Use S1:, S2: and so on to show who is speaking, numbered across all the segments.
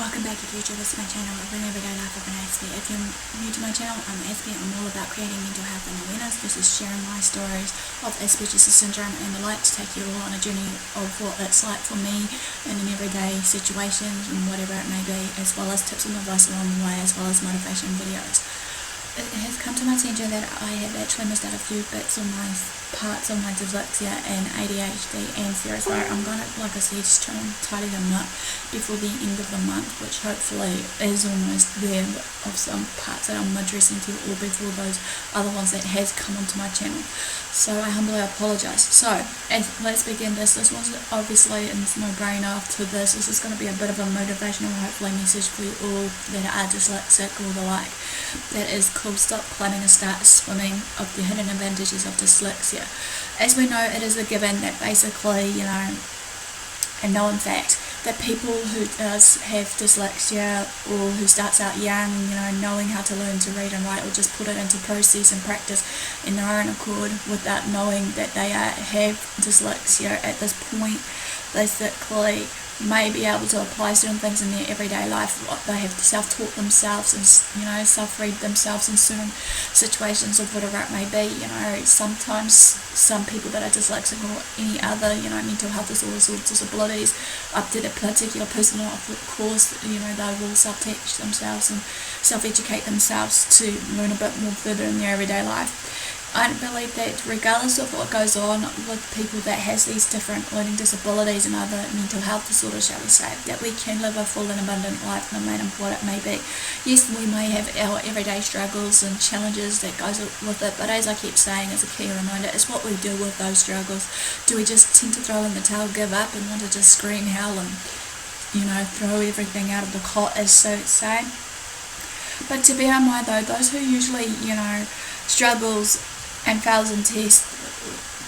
S1: Welcome back if you're new to my channel of an everyday life of an Aspie. If you're new to my channel, I'm Aspie. I'm all about creating mental health and awareness. This is sharing my stories of Asperger's syndrome and the like to take you all on a journey of what it's like for me in an everyday situations and whatever it may be, as well as tips and advice along the way, as well as motivation videos. It has come to my attention that I have actually missed out a few bits on my parts of my dyslexia and ADHD and seriously I'm going to, like I said, just try and tidy them up before the end of the month, which hopefully is almost there, of some parts that I'm addressing to you all before those other ones that has come onto my channel. So I humbly apologise. So let's begin this. This one's obviously no brainer after this. This is going to be a bit of a motivational, hopefully, message for you all that are dyslexic or the like. That is called Stop Climbing and Start Swimming, of the hidden advantages of dyslexia. As we know, it is a given that basically, a known fact that people who does have dyslexia or who starts out young, knowing how to learn to read and write or just put it into process and practice in their own accord without knowing that they have dyslexia at this point, basically may be able to apply certain things in their everyday life. They have self-taught themselves and self-read themselves in certain situations of whatever it may be. Sometimes some people that are dyslexic or any other mental health disorders or disabilities, up to the particular person, of course, they will self-teach themselves and self-educate themselves to learn a bit more further in their everyday life. I believe that regardless of what goes on with people that has these different learning disabilities and other mental health disorders, shall we say, that we can live a full and abundant life no matter what it may be. Yes, we may have our everyday struggles and challenges that goes with it, but as I keep saying, as a key reminder, it's what we do with those struggles. Do we just tend to throw in the towel, give up and want to just scream hell and throw everything out of the cot, as so to say? But to bear in mind though, those who usually struggles and fails in tests,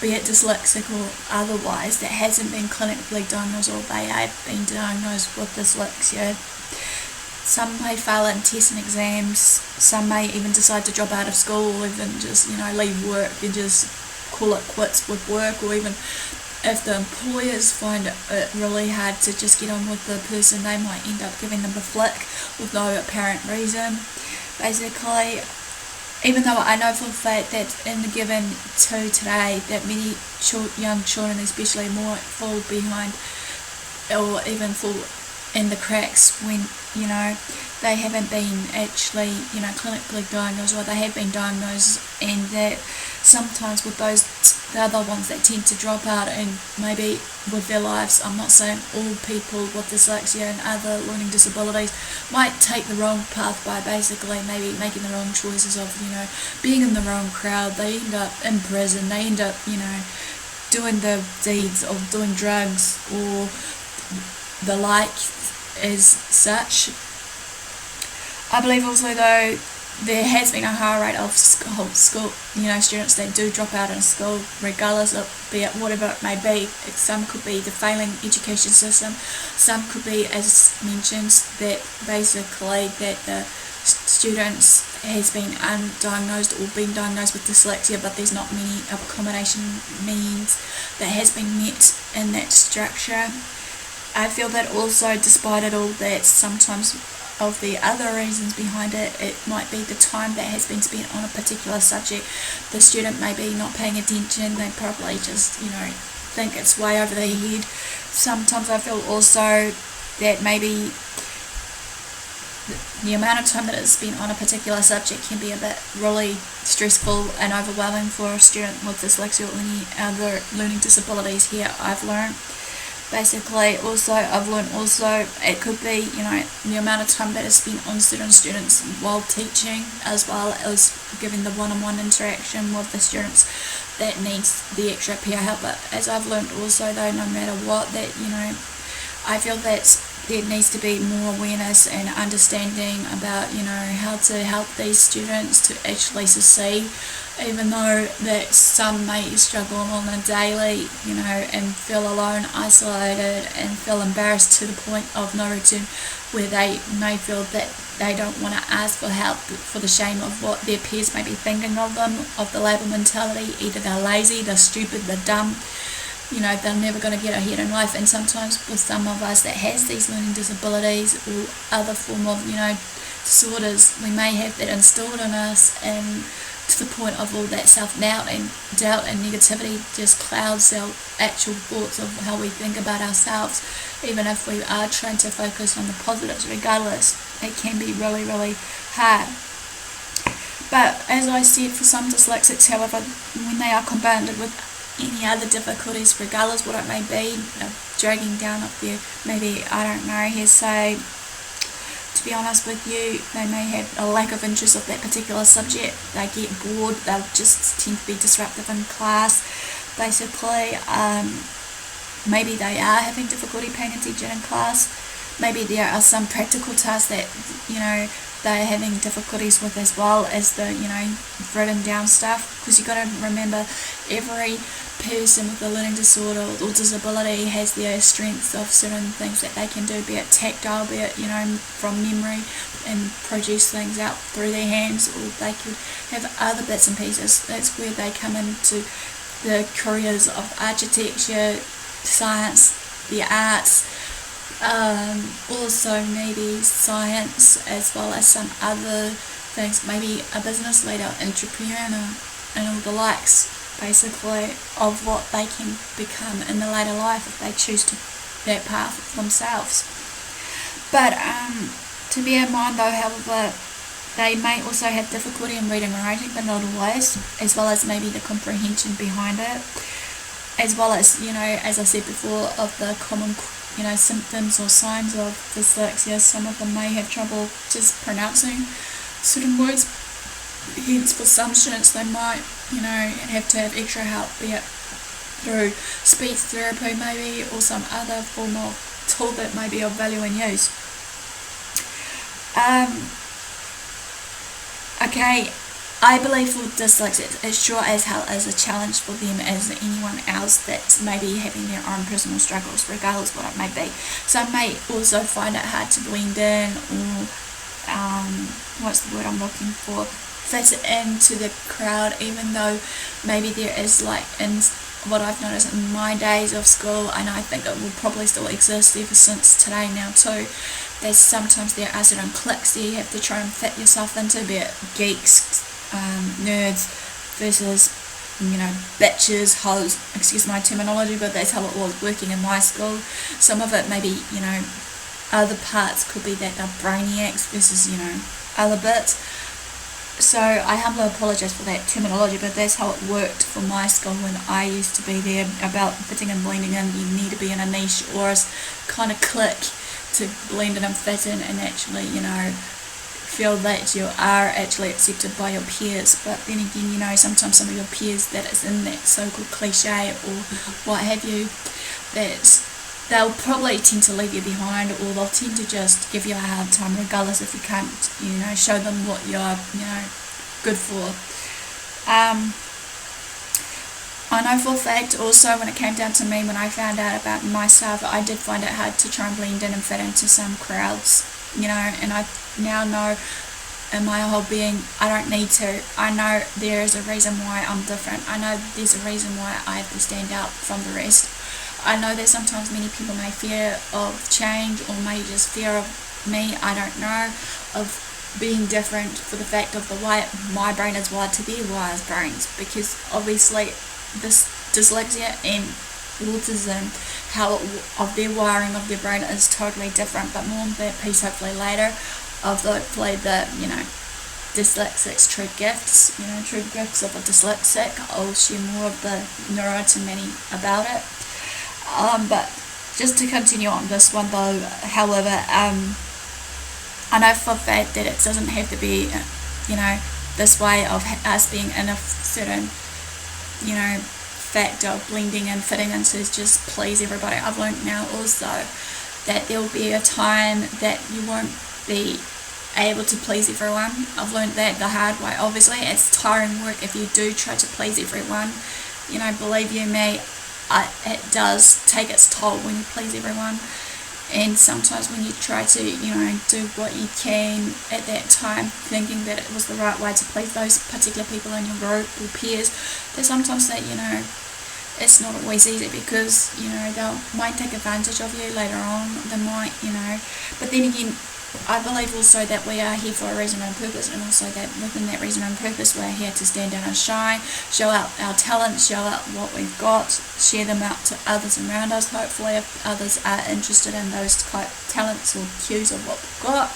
S1: be it dyslexic or otherwise, that hasn't been clinically diagnosed or they have been diagnosed with dyslexia. Some may fail in tests and exams, some may even decide to drop out of school or even just leave work and just call it quits with work, or even if the employers find it really hard to just get on with the person, they might end up giving them the flick with no apparent reason. Basically, even though I know for a fact that in the given to today that many young children especially more fall behind or even fall in the cracks when they haven't been actually clinically diagnosed, or they have been diagnosed, and that sometimes with those the other ones that tend to drop out and maybe with their lives, I'm not saying all people with dyslexia and other learning disabilities might take the wrong path by basically maybe making the wrong choices of being in the wrong crowd. They end up in prison, they end up doing the deeds of doing drugs or the like as such. I believe also though there has been a higher rate of school students that do drop out in school, regardless of be it whatever it may be. Some could be the failing education system, some could be, as mentioned, that basically that the students has been undiagnosed or been diagnosed with dyslexia, but there's not many accommodation means that has been met in that structure. I feel that also, despite it all, that sometimes of the other reasons behind it, it might be the time that has been spent on a particular subject. The student may be not paying attention, they probably just think it's way over their head. Sometimes I feel also that maybe the amount of time that is spent on a particular subject can be a bit really stressful and overwhelming for a student with dyslexia or any other learning disabilities here, I've learned. Basically, also, I've learned also it could be, the amount of time that is spent on certain students while teaching, as well as giving the one-on-one interaction with the students that needs the extra peer help. But as I've learned also though, no matter what, that, I feel that there needs to be more awareness and understanding about, how to help these students to actually succeed, even though that some may struggle on a daily, and feel alone, isolated, and feel embarrassed to the point of no return, where they may feel that they don't want to ask for help for the shame of what their peers may be thinking of them, of the label mentality. Either they're lazy, they're stupid, they're dumb, they're never going to get ahead in life. And sometimes with some of us that has these learning disabilities or other form of, disorders, we may have that instilled in us, and to the point of all that self-doubt and doubt and negativity just clouds our actual thoughts of how we think about ourselves. Even if we are trying to focus on the positives, regardless, it can be really, really hard. But as I said, for some dyslexics, however, when they are combined with any other difficulties, regardless what it may be, dragging down up there, maybe, I don't know, say, to be honest with you, they may have a lack of interest of that particular subject, they get bored, they'll just tend to be disruptive in class, basically. Maybe they are having difficulty paying attention in class. Maybe there are some practical tasks that, they're having difficulties with, as well as the, written down stuff, because you've got to remember, every person with a learning disorder or disability has their strengths of certain things that they can do, be it tactile, be it, from memory, and produce things out through their hands, or they could have other bits and pieces. That's where they come into the careers of architecture, science, the arts, also maybe science, as well as some other things, maybe a business leader, entrepreneur, and all the likes, basically, of what they can become in the later life if they choose to that path themselves. But to bear in mind though, however, they may also have difficulty in reading and writing, but not always, as well as maybe the comprehension behind it, as well as, as I said before, of the common symptoms or signs of dyslexia. Some of them may have trouble just pronouncing certain words, hence for some students they might, have to have extra help, be it through speech therapy maybe, or some other form of tool that may be of value in use. Okay, I believe for dyslexics, it's sure as hell is a challenge for them as anyone else that's maybe having their own personal struggles, regardless what it may be. Some may also find it hard to blend in, or what's the word I'm looking for, fit into the crowd, even though maybe there is, like in what I've noticed in my days of school, and I think it will probably still exist ever since today now too, there's sometimes there are certain cliques that you have to try and fit yourself into, be it geeks, nerds versus, bitches, hoes, excuse my terminology, but that's how it was working in my school. Some of it maybe, other parts could be that they're brainiacs versus, other bits. So I humbly apologise for that terminology, but that's how it worked for my school when I used to be there, about fitting and blending in. You need to be in a niche or a kind of clique to blend in and fit in, and actually, feel that you are actually accepted by your peers. But then again, sometimes some of your peers that is in that so-called cliche or what have you, that they'll probably tend to leave you behind, or they'll tend to just give you a hard time regardless if you can't, show them what you're, good for. I know for a fact also, when it came down to me, when I found out about myself, I did find it hard to try and blend in and fit into some crowds, and I now know in my whole being, I don't need to. I know there is a reason why I'm different. I know there's a reason why I have to stand out from the rest. I know that sometimes many people may fear of change, or may just fear of me, I don't know, of being different for the fact of the way my brain is wired to their wired brains, because obviously this dyslexia and autism, how of their wiring of their brain is totally different. But more on that piece hopefully later, of hopefully the dyslexics true gifts, true gifts of a dyslexic. I'll share more of the neuroanatomy about it. But just to continue on this one though, however, I know for a fact that it doesn't have to be, this way of us being in a certain, fact of blending and fitting into just please everybody. I've learned now also that there will be a time that you won't be able to please everyone. I've learned that the hard way. Obviously, it's tiring work if you do try to please everyone. Believe you me, it does take its toll when you please everyone. And sometimes when you try to, do what you can at that time, thinking that it was the right way to please those particular people in your group or peers, there's sometimes that, it's not always easy, because they might take advantage of you later on. They might, but then again, I believe also that we are here for a reason and purpose, and also that within that reason and purpose we're here to stand out and shine, show out our talents, show out what we've got, share them out to others around us. Hopefully if others are interested in those type talents or cues of what we've got.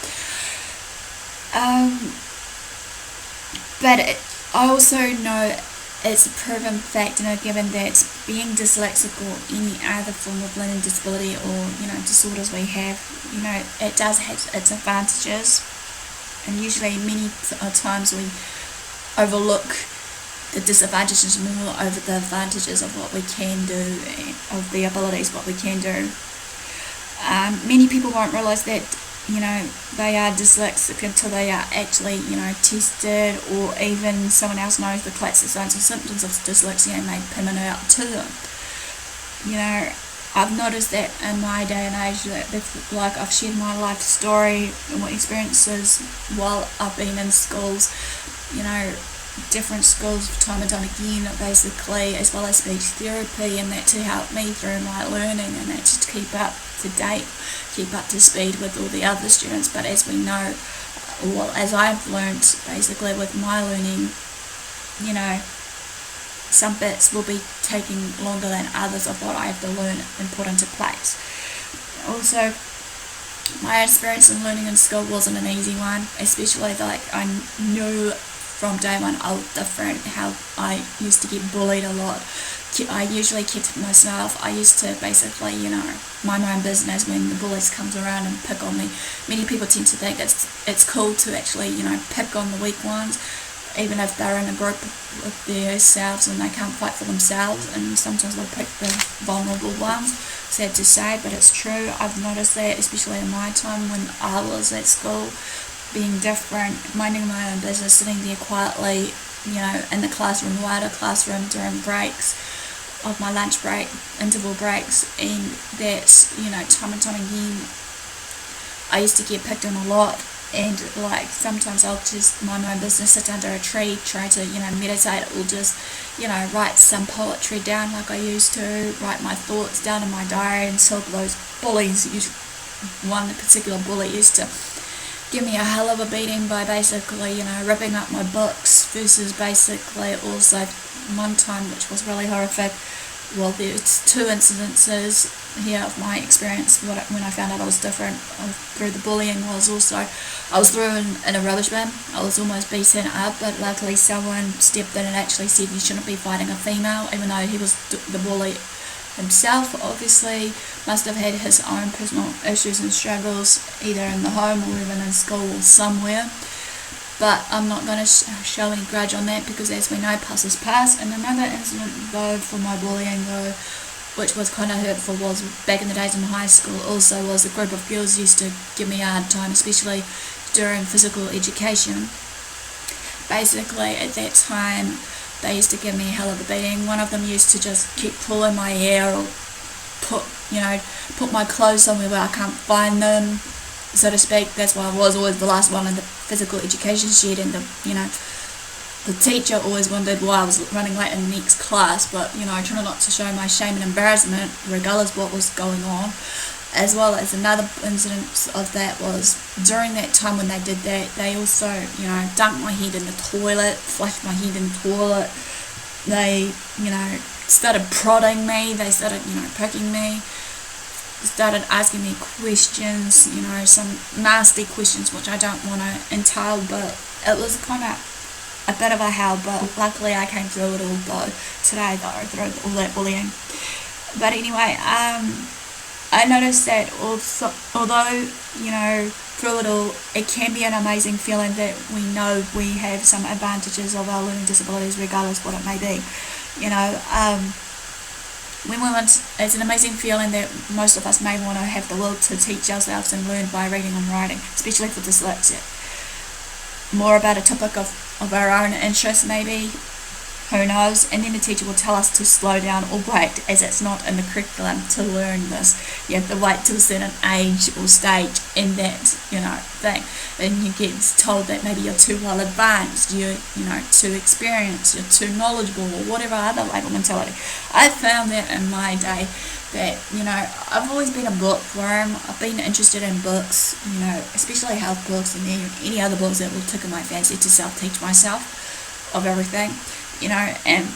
S1: But I also know it's a proven fact and a given that being dyslexic or any other form of learning disability or disorders we have, it does have its advantages, and usually many times we overlook the disadvantages more over the advantages of what we can do, of the abilities what we can do. Many people won't realise that they are dyslexic until they are actually, tested, or even someone else knows the classic signs and symptoms of dyslexia and they pin it out to them. I've noticed that in my day and age that like I've shared my life story and what experiences while I've been in schools, different schools time and time again, basically, as well as speech therapy, and that to help me through my learning and that to keep up to date, keep up to speed with all the other students. But as we know, well, as I've learnt basically with my learning, some bits will be taking longer than others of what I have to learn and put into place. Also, my experience in learning in school wasn't an easy one, especially like I knew from day one I was different, how I used to get bullied a lot. I usually kept to myself. I used to basically, mind my own business when the bullies comes around and pick on me. Many people tend to think it's cool to actually, pick on the weak ones, even if they're in a group with themselves and they can't fight for themselves, and sometimes they'll pick the vulnerable ones. Sad to say, but it's true. I've noticed that, especially in my time when I was at school, being different, minding my own business, sitting there quietly, in the classroom, wider classroom during breaks of my lunch break, interval breaks, and that, time and time again, I used to get picked on a lot. And like sometimes I'll just mind my own business, sit under a tree, try to meditate, or just write some poetry down like I used to, write my thoughts down in my diary until those bullies, one particular bully used to give me a hell of a beating by basically ripping up my books, versus basically also one time, which was really horrific. Well, there's two incidences here of my experience when I found out I was different through the bullying. Was also I was thrown in a rubbish bin. I was almost beaten up, but luckily someone stepped in and actually said you shouldn't be fighting a female, even though he was the bully himself. Obviously must have had his own personal issues and struggles, either in the home or even in school or somewhere. But I'm not going to show any grudge on that, because as we know, past is past. And another incident though for my bullying though, which was kind of hurtful, was back in the days in high school. Also was a group of girls used to give me a hard time, especially during physical education. Basically at that time they used to give me a hell of a beating. One of them used to just keep pulling my hair, or put my clothes somewhere where I can't find them, so to speak. That's why I was always the last one in the physical education shed, and the teacher always wondered why I was running late in the next class. But I try not to show my shame and embarrassment regardless of what was going on. As well as another incident of that was during that time when they did that, they also dunked my head in the toilet, flushed my head in the toilet. They started prodding me, they started poking me, started asking me questions, some nasty questions which I don't want to entail, but it was kind of a bit of a hell. But luckily I came through it all though, today though, through all that bullying. But anyway, I noticed that although through it all, it can be an amazing feeling that we know we have some advantages of our learning disabilities, regardless what it may be. It's an amazing feeling that most of us may want to have the will to teach ourselves and learn by reading and writing, especially for dyslexia. More about a topic of our own interest maybe, Who knows? And then the teacher will tell us to slow down or wait, as it's not in the curriculum to learn this. You have to wait till a certain age or stage in that, thing. And you get told that maybe you're too well advanced, you're, too experienced, you're too knowledgeable, or whatever other label mentality. I found that in my day that, I've always been a bookworm. I've been interested in books, especially health books and any other books that will tickle my fancy to self-teach myself of everything. And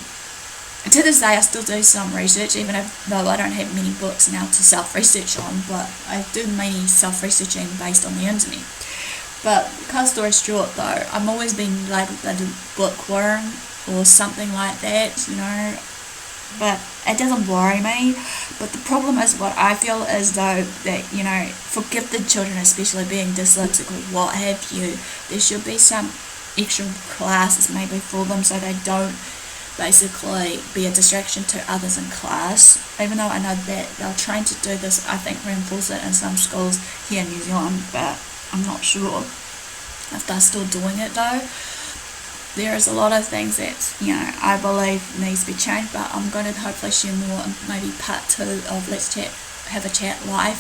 S1: to this day I still do some research, even though I don't have many books now to self-research on, but I do mainly self-researching based on the internet. But cut story short though, I'm always been labelled a bookworm or something like that, but it doesn't worry me. But the problem is, what I feel is though, that, for gifted children, especially being dyslexic or what have you, there should be some extra classes maybe for them, so they don't basically be a distraction to others in class. Even though I know that they're trained to do this, I think reinforce it in some schools here in New Zealand, but I'm not sure if they're still doing it though. There is a lot of things that, I believe needs to be changed, but I'm going to hopefully share more in maybe part 2 of Let's Chat, Have a Chat Live,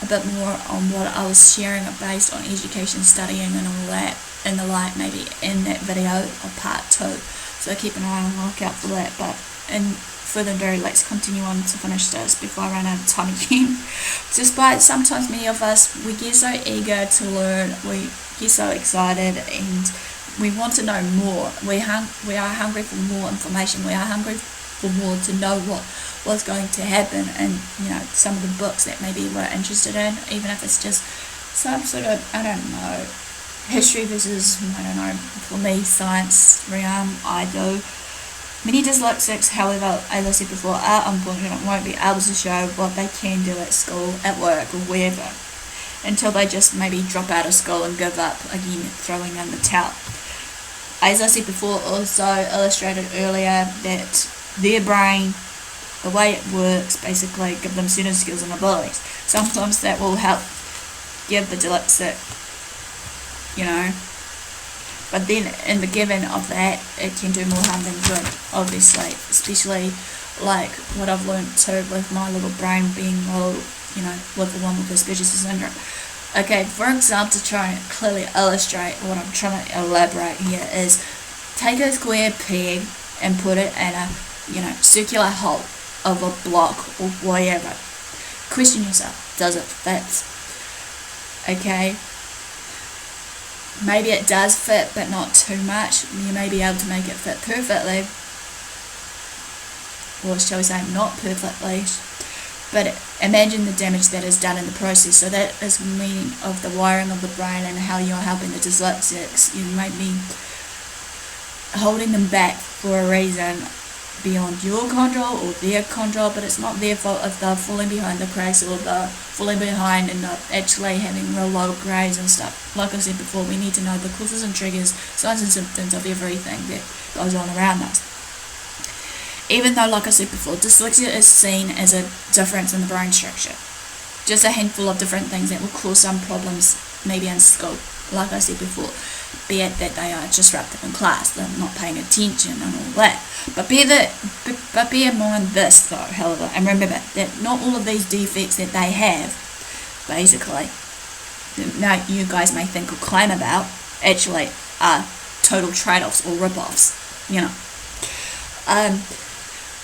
S1: a bit more on what I was sharing based on education, studying and all that, and the like, maybe in that video of part 2. So keep an eye on the lookout for that. But in further ado, let's continue on to finish this before I run out of time again. Despite sometimes many of us, we get so eager to learn, we get so excited, and we want to know more. We are hungry for more information. We are hungry for more to know what's going to happen, and some of the books that maybe we're interested in, even if it's just some sort of, history versus, for me, science realm. I do. Many dyslexics, however, as I said before, are unfortunate, won't be able to show what they can do at school, at work, or wherever, until they just maybe drop out of school and give up again, throwing in the towel. As I said before, also illustrated earlier, that their brain, the way it works, basically give them certain skills and abilities. Sometimes that will help give the dyslexic, but then in the giving of that, it can do more harm than good, obviously, especially like what I've learned too with my little brain being modeled, with the one with Asperger's syndrome. Okay, for example, to try and clearly illustrate what I'm trying to elaborate here is, take a square peg and put it in a, circular hole of a block or whatever. Question yourself, does it fit? Okay, maybe it does fit, but not too much. You may be able to make it fit perfectly, or shall we say not perfectly, but imagine the damage that is done in the process. So that is the meaning of the wiring of the brain and how you're helping the dyslexics. You might be holding them back for a reason beyond your control or their control, but it's not their fault if they're falling behind the cracks or they're falling behind and they're actually having real low grades and stuff. Like I said before, we need to know the causes and triggers, signs and symptoms of everything that goes on around us. Even though, like I said before, dyslexia is seen as a difference in the brain structure, just a handful of different things that will cause some problems maybe in school, like I said before, be it that they are disruptive in class, they're not paying attention and all that. But bear in mind this though, however, and remember that not all of these defects that they have, basically, now you guys may think or claim about, actually are total trade-offs or rip-offs,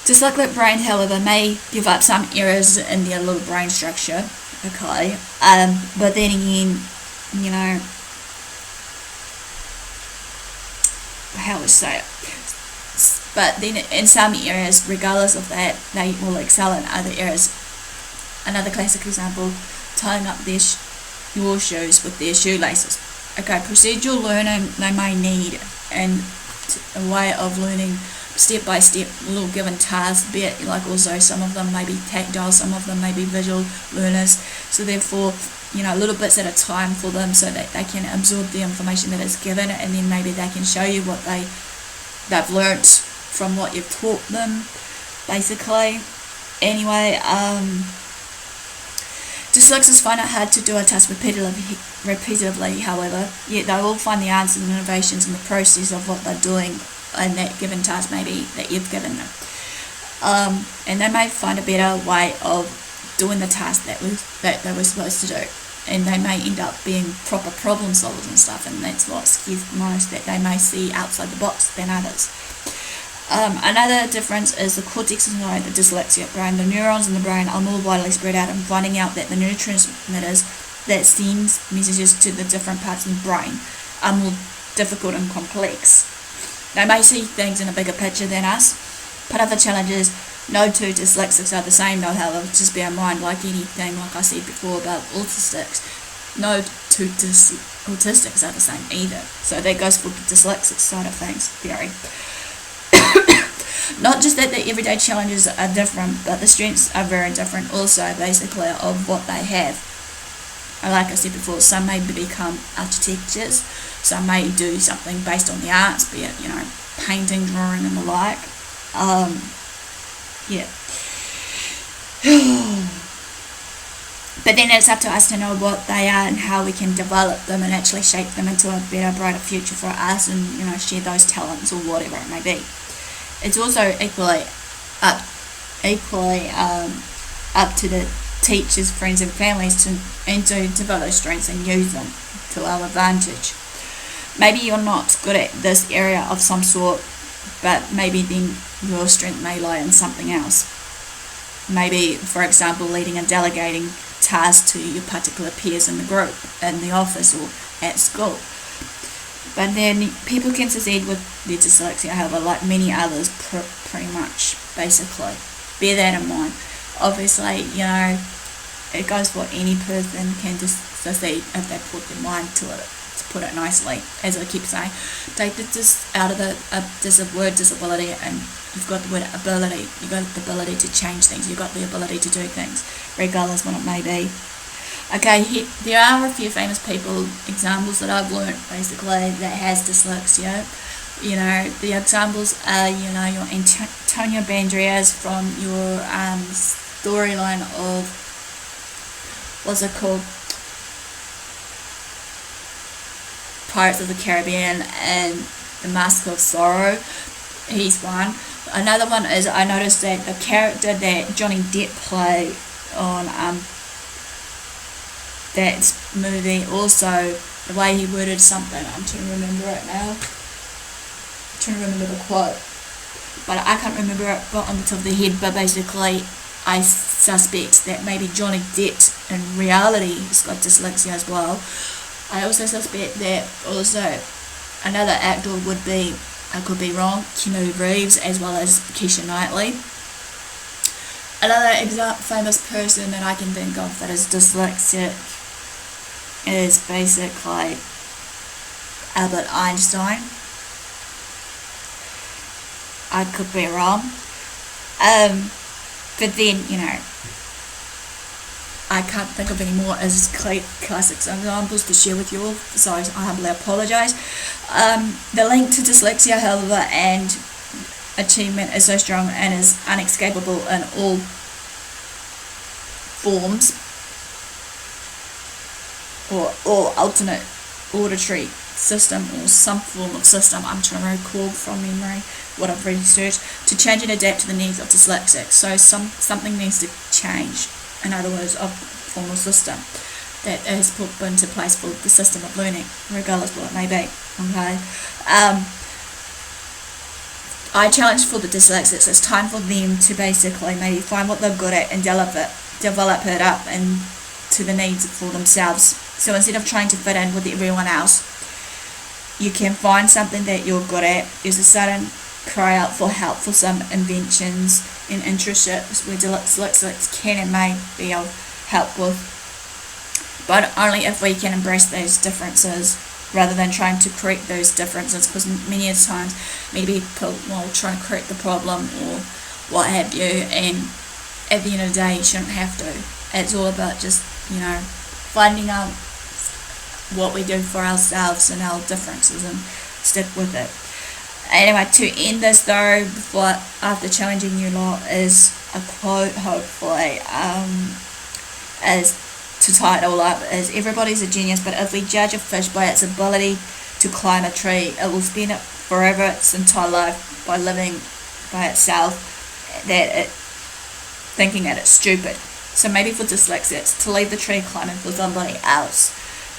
S1: Dyslexic brain, however, may give up some errors in their little brain structure, okay, but then again, how would I say it? But then in some areas, regardless of that, they will excel in other areas. Another classic example, tying up your shoes with their shoelaces. Okay, procedural learning they may need, and a way of learning step by step, little given tasks, be it like also some of them may be tactile, some of them may be visual learners, so therefore little bits at a time for them so that they can absorb the information that is given, and then maybe they can show you what they've learnt from what you've taught them, basically. Anyway, dyslexics find it hard to do a task repeatedly, however, yet they will find the answers and innovations in the process of what they're doing in that given task maybe that you've given them. And they may find a better way of doing the task that they were supposed to do, and they may end up being proper problem solvers and stuff, and that's what scares most, that they may see outside the box than others. Another difference is the cortex inside the dyslexic brain. The neurons in the brain are more widely spread out, and finding out that the neurotransmitters that sends messages to the different parts of the brain are more difficult and complex. They may see things in a bigger picture than us. Part of the challenge is no two dyslexics are the same, though, however, just bear in mind, like anything, like I said before about autistics, no two autistics are the same either. So that goes for the dyslexic side of things, theory. Not just that the everyday challenges are different, but the strengths are very different also, basically, of what they have. Like I said before, some may become architects, some may do something based on the arts, be it, painting, drawing, and the like. Yeah. But then it's up to us to know what they are and how we can develop them and actually shape them into a better, brighter future for us, and share those talents or whatever it may be. It's also equally up to the teachers, friends, and families to develop those strengths and use them to our advantage. Maybe you're not good at this area of some sort, but maybe then your strength may lie in something else. Maybe, for example, leading and delegating tasks to your particular peers in the group, in the office, or at school. But then people can succeed with their dyslexia, however, like many others, pretty much, basically. Bear that in mind. Obviously, it goes for any person can succeed if they put their mind to it, to put it nicely. As I keep saying, take the out of the word disability, and you've got the word ability. You've got the ability to change things. You've got the ability to do things, regardless what it may be. Okay, there are a few famous people, examples that I've learnt, basically, that has dyslexia. The examples are, your Antonio Banderas from your storyline of, what's it called? Pirates of the Caribbean and The Mask of Sorrow. He's one. Another one is, I noticed that the character that Johnny Depp played on that movie, also the way he worded something, I'm trying to remember it now. I'm trying to remember the quote, but I can't remember it on the top of the head. But basically, I suspect that maybe Johnny Depp in reality has got dyslexia as well. I also suspect that also another actor would be, I could be wrong, Keanu Reeves, as well as Keisha Knightley. Another famous person that I can think of that is dyslexic is basically Albert Einstein. I could be wrong. But then, I can't think of any more as classic examples to share with you all, so I humbly apologise. The link to dyslexia, however, and achievement is so strong and is inescapable in all forms, or alternate auditory system, or some form of system. I'm trying to recall from memory what I've researched, to change and adapt to the needs of dyslexics. So something needs to change. In other words, a formal system that is put into place for the system of learning, regardless what it may be. Okay. I challenge for the dyslexics, it's time for them to basically maybe find what they're good at and develop it up and to the needs for themselves. So instead of trying to fit in with everyone else, you can find something that you're good at. There's a sudden cry out for help for some inventions and internships where dyslexics can and may be of help with, but only if we can embrace those differences rather than trying to correct those differences, because many of the times maybe people will try to correct the problem or what have you, and at the end of the day you shouldn't have to. It's all about just finding out what we do for ourselves and our differences and stick with it. Anyway, to end this though, after challenging you lot, is a quote, hopefully, as to tie it all up, is everybody's a genius, but if we judge a fish by its ability to climb a tree, it will spend
S2: forever its entire life by living by itself, thinking that it's stupid. So maybe for dyslexia, it's to leave the tree climbing for somebody else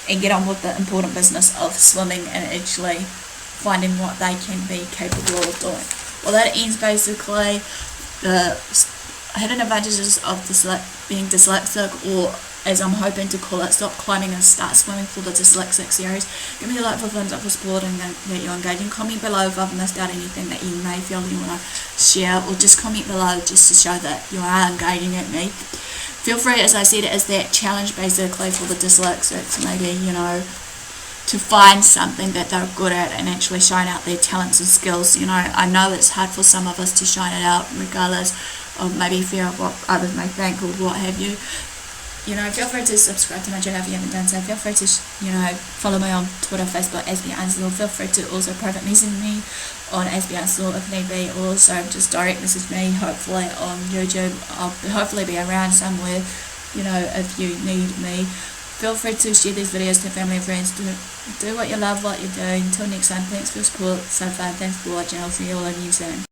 S2: and get on with the important business of swimming and actually finding what they can be capable of doing. Well, that ends basically the hidden advantages of being dyslexic, or as I'm hoping to call it, stop climbing and start swimming for the dyslexic series. Give me a like for thumbs up for supporting that you're engaging. Comment below if I've missed out anything that you may feel you want to share, or just comment below just to show that you are engaging at me. Feel free, as I said, as that challenge basically for the dyslexics, maybe, to find something that they're good at and actually shine out their talents and skills. I know it's hard for some of us to shine it out regardless of maybe fear of what others may think or what have you. Feel free to subscribe to my channel if you haven't done so. Feel free to, follow me on Twitter, Facebook, AspieAnswersAll. Feel free to also private message me on AspieAnswersAll if need be. Also, just direct message me, hopefully on YouTube. I'll hopefully be around somewhere, if you need me. Feel free to share these videos to family and friends. Do what you love, what you do. Until next time, thanks for your support so far. Thanks for watching. I'll see you all on YouTube soon.